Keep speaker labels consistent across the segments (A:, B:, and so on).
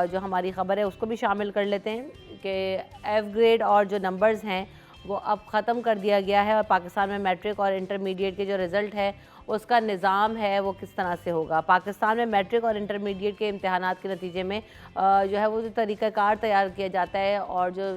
A: जो हमारी ख़बर है उसको भी शामिल कर लेते हैं कि एफ ग्रेड और जो नंबर्स हैं वो अब ख़त्म कर दिया गया है और पाकिस्तान में मैट्रिक और इंटरमीडिएट के जो रिज़ल्ट है उसका निज़ाम है वो किस तरह से होगा। पाकिस्तान में मैट्रिक और इंटरमीडिएट के इम्तहानात के नतीजे में जो है वो जो तरीक़ाकार तैयार किया जाता है और जो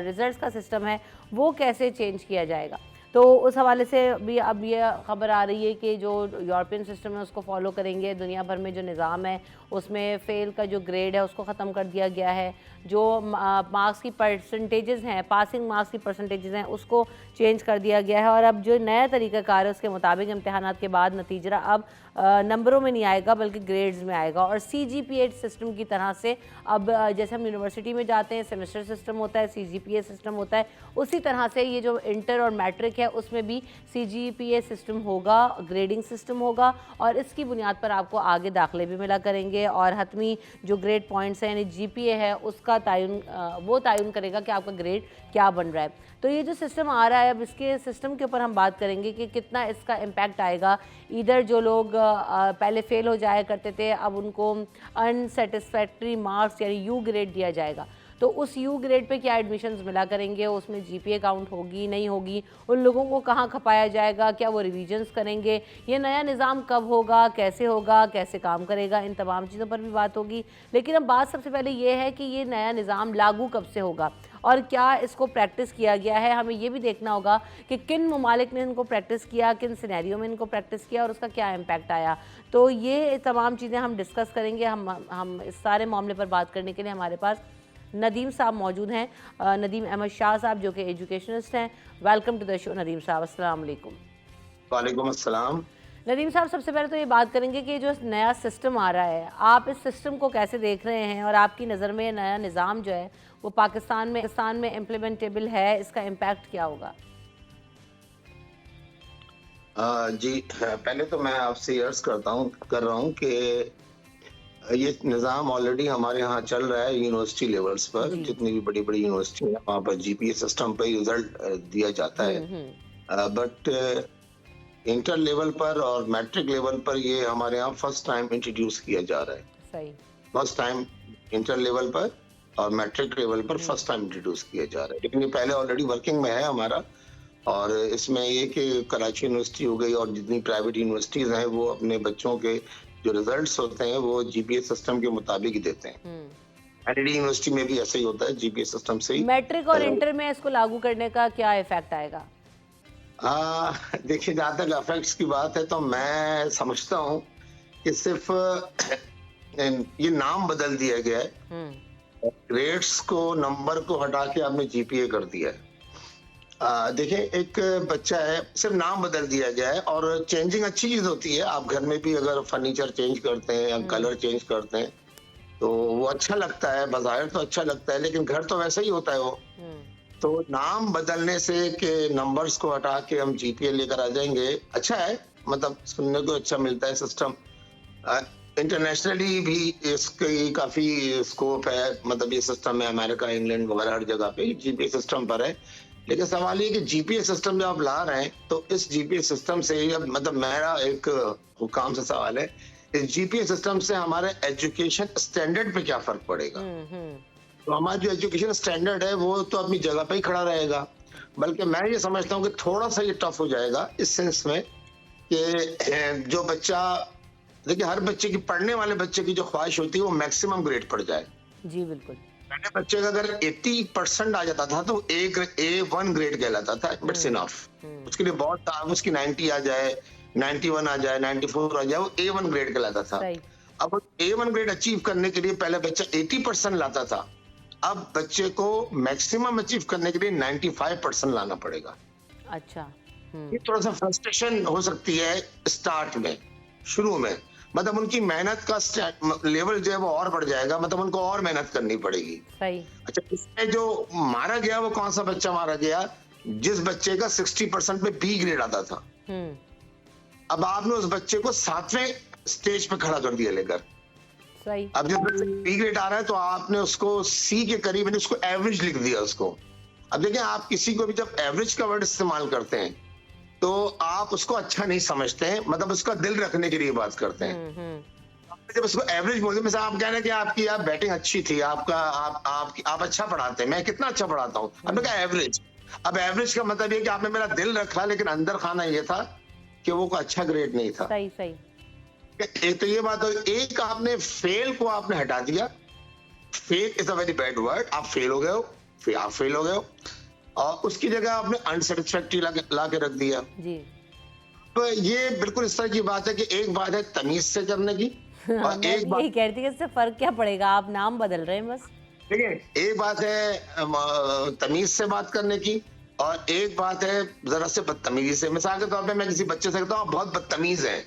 A: रिज़ल्ट का सिस्टम है वो कैसे चेंज किया जाएगा। तो उस हवाले से भी अब ये ख़बर आ रही है कि जो यूरोपियन सिस्टम है उसको फॉलो करेंगे। दुनिया भर में जो निज़ाम है उसमें फ़ेल का जो ग्रेड है उसको ख़त्म कर दिया गया है। जो मार्क्स की परसेंटेजेस हैं, पासिंग मार्क्स की परसेंटेजेस हैं उसको चेंज कर दिया गया है और अब जो नया तरीक़ाकार है उसके मुताबिक इम्तहानात के बाद नतीजा अब नंबरों में नहीं आएगा बल्कि ग्रेड्स में आएगा। और CGPA सिस्टम की तरह से अब जैसे हम यूनिवर्सिटी में जाते हैं सेमेस्टर सिस्टम होता है, CGPA सिस्टम होता है, उसी तरह से ये जो इंटर और मैट्रिक है उसमें भी CGPA सिस्टम होगा, ग्रेडिंग सिस्टम होगा और इसकी बुनियाद पर आपको आगे दाखिले भी मिला करेंगे और हतमी जो ग्रेड पॉइंट्स हैं यानी GPA है उसका तायुन करेगा कि आपका ग्रेड क्या बन रहा है। तो ये जो सिस्टम आ रहा है अब इसके सिस्टम के ऊपर हम बात करेंगे कि कितना इसका इम्पैक्ट आएगा। इधर जो लोग पहले फ़ेल हो जाया करते थे अब उनको अनसेटिस्फैक्ट्री मार्क्स यानी U ग्रेड दिया जाएगा। तो उस U ग्रेड पे क्या एडमिशन्स मिला करेंगे, उसमें GPA काउंट होगी नहीं होगी, उन लोगों को कहाँ खपाया जाएगा, क्या वो रिवीजन्स करेंगे, ये नया निज़ाम कब होगा, कैसे काम करेगा, इन तमाम चीज़ों पर भी बात होगी। लेकिन अब बात सबसे पहले ये है कि ये नया निज़ाम लागू कब से होगा और क्या इसको प्रैक्टिस किया गया है। हमें ये भी देखना होगा कि किन ममालिक ने इनको प्रैक्टिस किया, किन सिनेरियो में इनको प्रैक्टिस किया और उसका क्या इम्पैक्ट आया। तो ये तमाम चीज़ें हम डिस्कस करेंगे। हम इस सारे मामले पर बात करने के लिए हमारे पास नदीम साहब मौजूद हैं, नदीम अहमद शाह साहब जो कि एजुकेशनिस्ट हैं। Welcome to the show Nadeem साहब, अस्सलाम वालेकुम।
B: वालेकुम अस्सलाम।
A: नदीम साहब सबसे पहले तो ये बात करेंगे कि जो नया सिस्टम आ रहा है आप इस सिस्टम को कैसे देख रहे हैं और आपकी नज़र में नया निज़ाम जो है वो पाकिस्तान में इम्प्लीमेंटेबल है, इसका इम्पैक्ट क्या होगा?
B: जी पहले तो मैं आपसे अर्ज कर रहा हूँ कि ये निज़ाम ऑलरेडी हमारे यहाँ चल रहा है यूनिवर्सिटी लेवल्स पर। जितनी भी बड़ी बड़ी यूनिवर्सिटी है वहाँ पर GPA सिस्टम पर रिजल्ट दिया जाता है। बट इंटर लेवल पर और मैट्रिक लेवल पर ये हमारे यहाँ फर्स्ट टाइम इंट्रोड्यूस किया जा रहा है।
A: सही।
B: फर्स्ट टाइम इंटर लेवल पर और मैट्रिक लेवल पर फर्स्ट टाइम इंट्रोड्यूस किया जा रहा है, लेकिन ये पहले ऑलरेडी वर्किंग में है हमारा। और इसमें ये कि कराची यूनिवर्सिटी हो गई और जितनी प्राइवेट यूनिवर्सिटीज हैं वो अपने बच्चों के जो रिजल्ट्स होते हैं वो GPA सिस्टम के मुताबिक ही देते हैं। NLD यूनिवर्सिटी में भी ऐसा ही होता है, GPA सिस्टम से ही।
A: मैट्रिक और इंटर में इसको लागू करने का क्या इफेक्ट आएगा?
B: देखिए जहाँ तक इफेक्ट्स की बात है तो मैं समझता हूँ कि सिर्फ ये नाम बदल दिया गया है, ग्रेड्स को नंबर को हटा के आपने GPA कर दिया है। देखिए एक बच्चा है, सिर्फ नाम बदल दिया गया है और चेंजिंग अच्छी चीज होती है। आप घर में भी अगर फर्नीचर चेंज करते हैं या कलर चेंज करते हैं तो वो अच्छा लगता है, बाज़ाहिर तो अच्छा लगता है, लेकिन घर तो वैसा ही होता है वो। तो नाम बदलने से कि नंबर्स को हटा के हम GPA लेकर आ जाएंगे, अच्छा है, मतलब सुनने को अच्छा मिलता है सिस्टम। इंटरनेशनली भी इसकी काफी स्कोप है, मतलब ये सिस्टम है अमेरिका, इंग्लैंड वगैरह हर जगह पे GPA सिस्टम पर है। लेकिन सवाल ये कि GPA सिस्टम जब आप ला रहे हैं तो इस GPA सिस्टम से, मतलब मेरा एक हुकाम से सवाल है, इस GPA सिस्टम से हमारे एजुकेशन स्टैंडर्ड पे क्या फर्क पड़ेगा? तो हमारा जो एजुकेशन स्टैंडर्ड है वो तो अपनी जगह पे ही खड़ा रहेगा, बल्कि मैं ये समझता हूँ कि थोड़ा सा ये टफ हो जाएगा इस सेंस में कि जो बच्चा, देखिए हर बच्चे की, पढ़ने वाले बच्चे की जो ख्वाहिश होती है वो मैक्सिमम ग्रेड पढ़ जाए।
A: जी बिल्कुल।
B: पहले बच्चे का अगर 80% आ जाता था तो A1 ग्रेड कहलाता था, बट्स इनफ। उसके लिए बहुत था, उसकी 90 आ जाए, 91 आ जाए, 94 आ जाए, वो A1 ग्रेड कहलाता था। अब A1 ग्रेड अचीव करने के लिए पहले बच्चा 80% लाता था, अब बच्चे को मैक्सिमम अचीव करने के लिए 95% लाना पड़ेगा।
A: अच्छा।
B: ये थोड़ा सा फ्रस्ट्रेशन हो सकती है स्टार्ट में, शुरू में, मतलब उनकी मेहनत का लेवल जो है वो और बढ़ जाएगा, मतलब उनको और मेहनत करनी पड़ेगी।
A: सही।
B: अच्छा, इसमें जो मारा गया वो कौन सा बच्चा मारा गया? जिस बच्चे का 60% में B ग्रेड आता था। अब आपने उस बच्चे को 7वें स्टेज पे खड़ा कर दिया लेकर।
A: सही।
B: अब जब B ग्रेड आ रहा है तो आपने उसको C के करीब, उसको एवरेज लिख दिया उसको। अब देखिए आप किसी को भी जब एवरेज का वर्ड इस्तेमाल करते हैं तो आप उसको अच्छा नहीं समझते हैं, मतलब उसका दिल रखने के लिए बात करते हैं। जब उसको एवरेज बोलते हैं, आप कह रहे हैं कि आपकी आप बैटिंग अच्छी थी, आपका आप अच्छा पढ़ाते हैं, मैं कितना अच्छा पढ़ाता हूँ, हमने कहा एवरेज। अब एवरेज का मतलब ये कि आपने मेरा दिल रखा, लेकिन अंदर खाना ये था कि वो कोई अच्छा ग्रेड नहीं था।
A: सही सही।
B: एक तो ये बात हो, एक आपने फेल को आपने हटा दिया। Fail is a very bad word. आप फेल हो गए हो, फिर आप फेल हो गए हो, और उसकी जगह आपने अनसेटिस्फैक्ट्री ला के रख दिया।
A: जी।
B: तो ये बिल्कुल इस तरह की बात है कि एक बात है तमीज से करने की,
A: हाँ,
B: और
A: मैं
B: एक
A: भी
B: बात,
A: यही कह रही थी कि इससे फर्क क्या पड़ेगा, आप नाम बदल रहे हैं बस।
B: देखिए एक बात है तमीज से बात करने की, और एक बात है जरा से बदतमीजी से। मिसाल के तौर पे मैं किसी बच्चे से कहता हूँ आप बहुत बदतमीज हैं,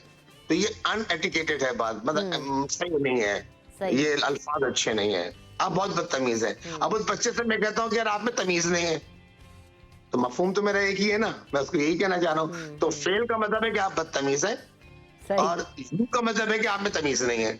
B: तो ये अनएटिकेटेड है बात, मतलब सही नहीं है,
A: सही।
B: ये अल्फाज अच्छे नहीं है, आप बहुत बदतमीज हैं। अब उस बच्चे से मैं कहता हूँ कि यार आप में तमीज नहीं है, तो मफहूम तो मेरा एक ही है ना, मैं उसको यही कहना चाह रहा हूँ। तो फेल का मतलब है कि आप बदतमीज हैं,
A: सही।
B: और यू का मतलब है कि आप में तमीज नहीं है।